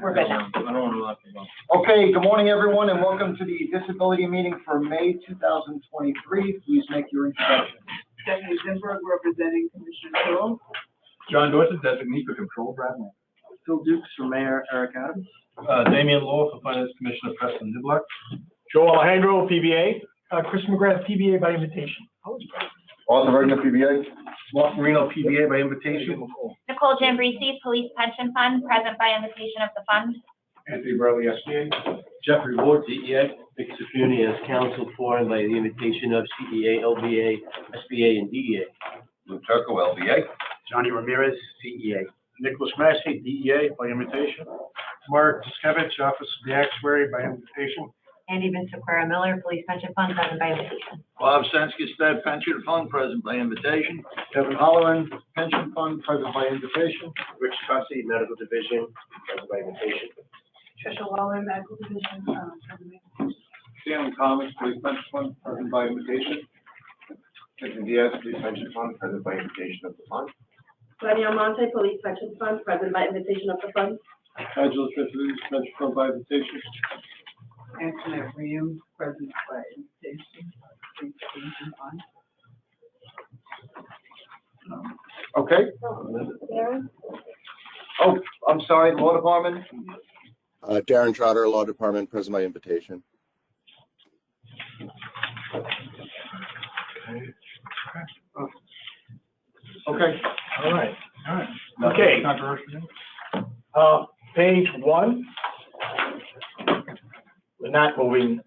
We're good now. I don't want to lock it up. Okay, good morning, everyone, and welcome to the disability meeting for May 2023. Please make your introduction. Stephanie Zimberg, representing Commissioner Hill. John Dorset, designee for control, Bradley. Phil Dukes for Mayor, Eric Adams. Damian Law for Finance Commissioner, Preston Niblock. Joe Alejandro, PBA. Chris McGrath, PBA by invitation. Arthur Regner, PBA. Mark Marino, PBA by invitation. Nicole Jambrisi, Police Pension Fund, present by invitation of the fund. Anthony Burley, SBA. Jeffrey Ward, DEA. Vic Sifuni as counsel for and by the invitation of CEA, LBA, SBA, and DEA. Lou Turco, LBA. Johnny Ramirez, CEA. Nicholas Massey, DEA, by invitation. Mark Tiskevich, Office of the Actuary by invitation. Andy Vincent Miller, Police Pension Fund, present by invitation. Bob Senskestead, Pension Fund, present by invitation. Kevin Holloran, Pension Fund, present by invitation. Rich Cussy, Medical Division, present by invitation. Trisha Waller, Medical Division, present by invitation. Stanley Thomas, Police Pension Fund, present by invitation. Vincent Diaz, Police Pension Fund, present by invitation of the fund. Lenny Almonte, Police Pension Fund, present by invitation of the fund. Angela Fisher, Pension Fund, by invitation. Antoinette Williams, present by invitation. Police Pension Fund. Okay. Oh, I'm sorry, Law Department. Darren Trotter, Law Department, present by invitation. Okay. All right. Okay. Page 1. We're not moving,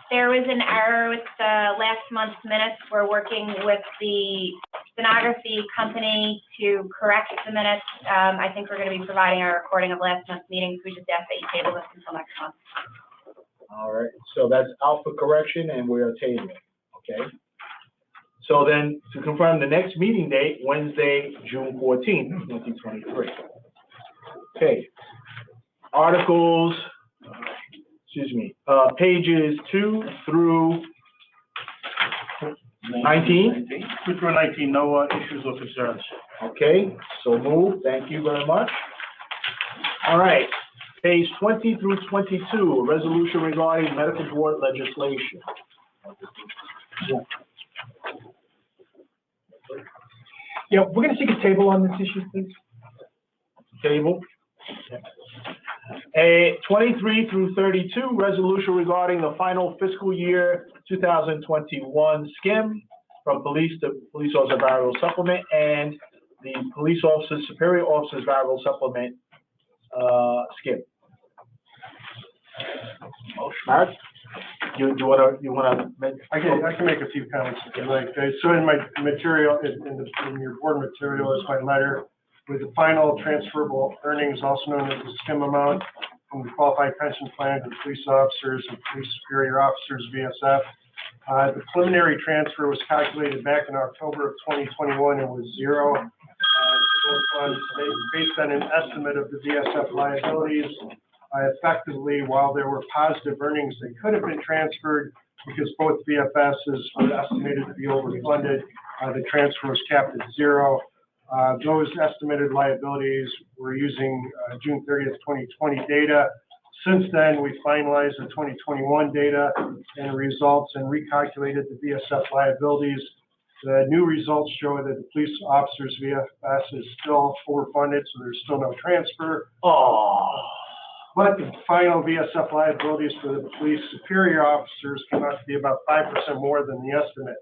There was an error with the last month's minutes. We're working with the stenography company to correct the minutes. I think we're going to be providing a recording of last month's meetings. We just ask that you table this until next month. all right, so that's out for correction and we are tabling, okay? So then, to confirm the next meeting date, Wednesday, June 14th, 2023. Okay, articles, pages 2 through 19. 2 through 19, no issues or concerns. Okay, so move. Thank you very much. All right, page 20 through 22, a resolution regarding medical board legislation. Yeah, we're going to take a table on this issue, please. Table. 23 through 32, resolution regarding the final fiscal year 2021 skim from police to police officer variable supplement and the police officer superior officer's variable supplement skim. Mark, you wanna make? I can make a few comments if you like. So in my material, in your board material is my letter with the final transferable earnings, also known as the skim amount, from the qualified pension plan to the police officers and police superior officers, VSF. The preliminary transfer was calculated back in October of 2021 and was zero. Based on an estimate of the VSF liabilities, effectively, while there were positive earnings that could have been transferred because both VFSs were estimated to be overfunded, the transfer was capped at zero. Those estimated liabilities were using June 30th, 2020 data. Since then, we finalized the 2021 data and results and recalculated the VSF liabilities. The new results show that the police officers' VFS is still overfunded, so there's still no transfer. But the final VSF liabilities for the police superior officers came out to be about 5% more than the estimate.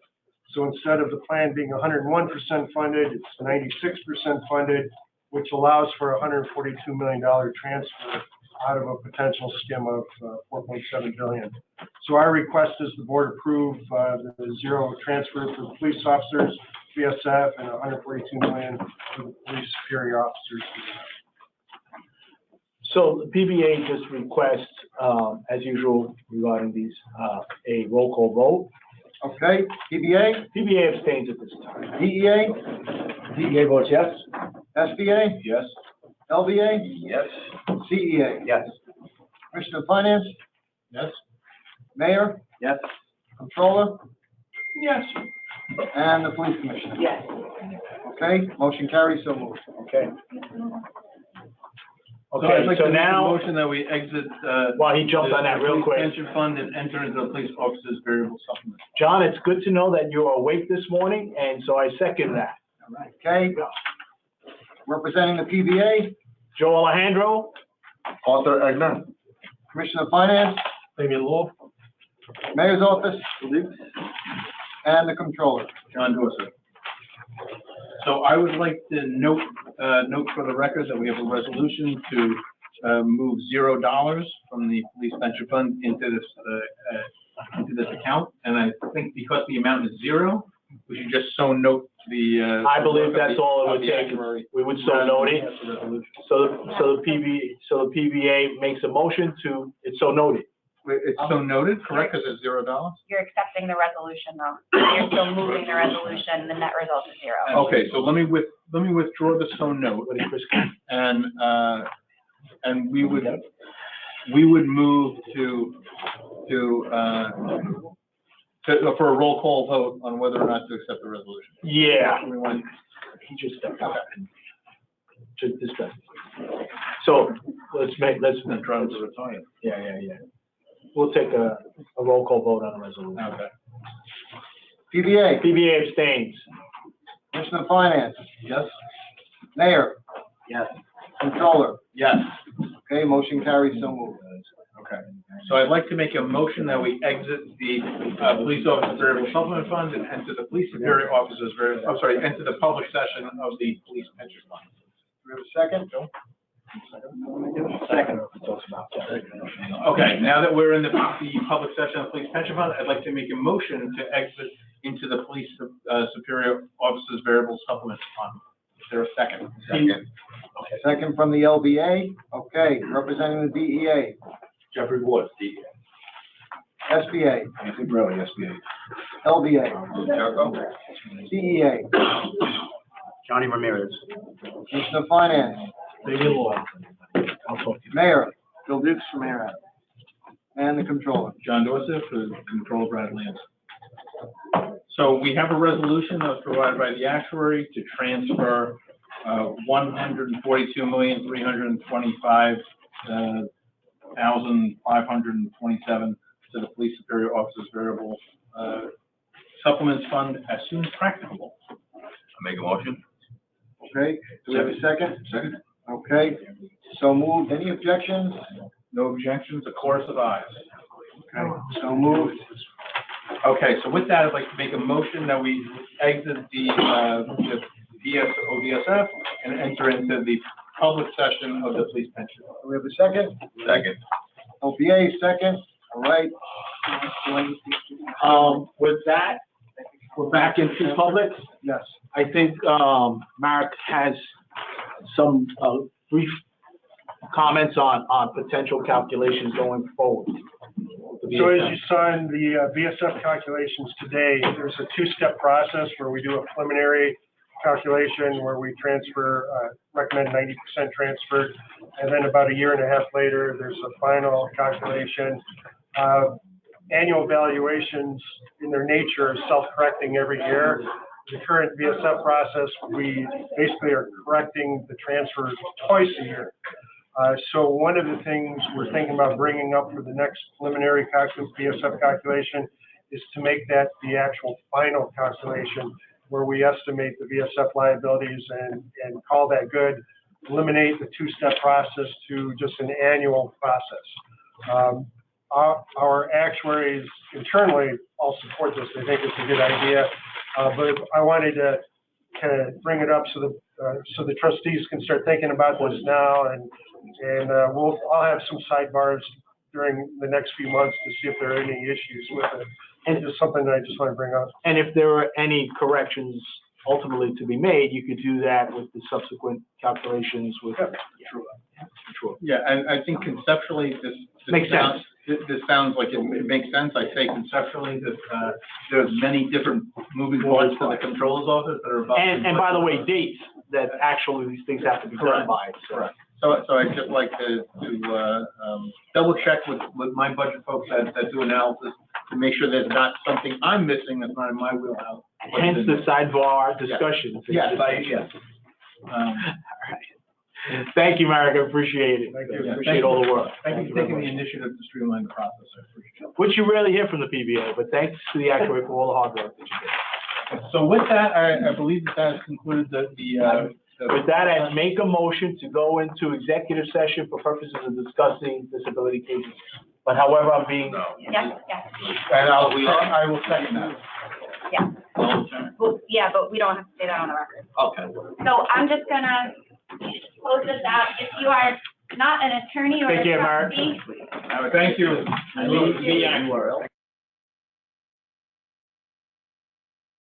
So instead of the plan being 101% funded, it's 96% funded, which allows for a $142 million transfer out of a potential skim of $4.7 billion. So our request is the board approve the zero transfer for the police officers, VSF, and $142 million for the police superior officers. So the PBA just requests, as usual, regarding these, a roll call vote. Okay, DBA? PBA abstains at this time. DEA? DEA votes yes. SBA? Yes. LBA? Yes. CEA? Yes. Commissioner of Finance? Yes. Mayor? Yes. Controller? Yes. And the Police Commissioner? Yes. Okay, motion carries, so moved. Okay. I'd Okay, like so to make a now, motion that we exit, while he jumped on that the real police quick, pension fund and enter into the police officer's variable supplement. John, it's good to know that you're awake this morning, and so I second that. Okay. Representing the PBA, Joe Alejandro? Arthur Agnon. Commissioner of Finance, Damian Law, Mayor's Office, and the Controller. John Dorsey. So I would like to note for the record that we have a resolution to, move $0 from the police pension fund into this account. And I think because the amount is zero, we should just so note the, I believe that's all it of would the take. actuary. We would so note it. That's the resolution. So the PBA makes a motion to, it's so noted. It's so noted, correct, because it's $0? You're accepting the resolution though. You're still moving the resolution, the net result is zero. Okay, so let me withdraw the so note, and we would move for a roll call vote on whether or not to accept the resolution. Yeah. He just stepped out. Just discuss. So let's And try to retire. yeah. We'll take a roll call vote on the resolution. Okay. PBA, PBA abstains. Commissioner of Finance, Yes? Mayor, Yes. Controller. Yes. Okay, motion carries, so moved. Okay. So I'd like to make a motion that we exit the police officer's variable supplement fund and enter the police superior officer's enter the public session of the police pension fund. Do we have a second? Second. Okay, now that we're in the public session of the police pension fund, I'd like to make a motion to exit into the police superior officer's variable supplement fund. Is there a second? Second. Second from the LBA. Okay, representing the DEA, Jeffrey Ward, DEA. SBA, Anthony Borelli, SBA. LBA, DEA, Johnny Ramirez. Commissioner of Finance, Damian Law. I'll talk to you. Mayor, Bill Dukes from Mayor, and the Controller. John Dorsey for Control Brad Lance. So we have a resolution that was provided by the actuary to transfer $142,325,527 to the police superior officer's variable supplements fund as soon as practicable. I make a motion. Okay, do we have a second? Second. Okay, so moved. Any objections? No objections, a chorus of ayes. Okay, so moved. Okay, so with that, I'd like to make a motion that we exit the ODSF and enter into the public session of the police pension. Do we have a second? Second. OPA, second. All right. With that, we're back into public. Yes. I think, Mark has some, brief comments on potential calculations going forward. So as you saw in the VSF calculations today, there's a two-step process where we do a preliminary calculation where we transfer, recommend 90% transferred, and then about a year and a half later, there's a final calculation. Annual valuations in their nature are self-correcting every year. The current VSF process, we basically are correcting the transfers twice a year. So one of the things we're thinking about bringing up for the next preliminary VSF calculation is to make that the actual final calculation where we estimate the VSF liabilities and call that good, eliminate the two-step process to just an annual process. Our actuaries internally all support this. They think it's a good idea, but I wanted to kind of bring it up so the trustees can start thinking about this now, and I'll have some sidebars during the next few months to see if there are any issues with it. And it's something that I just want to bring up. And if there are any corrections ultimately to be made, you could do that with the subsequent calculations with. Sure. Yeah, I think conceptually, this Makes sense. This sounds like it makes sense. I say conceptually that there's many different moving parts to the controller's office that are about. And by the way, dates that actually these things have to be done by. So. Correct. So I'd just like to double check with my budget folks that do analysis to make sure there's not something I'm missing that's not in my wheelhouse. Hence the sidebar discussions. Yes. All right. Thank you, Marek, I appreciate it. Thank you. Yeah, Appreciate all the work. Thank you for very taking the much. initiative to streamline the process, I appreciate it. Which you rarely hear from the PBA, but thanks to the actuary for all the hard work that you did. So with that, I believe that has concluded the With that, I make a motion to go into executive session for purposes of discussing disability cases. But however, I'm being, Yes, yes, and I will second that. yeah. Well, yeah, but we don't have to say that on the record. Okay. So I'm just gonna close this out. If you are not an attorney or Take a care, Mark. trustee, Thank you. you need to-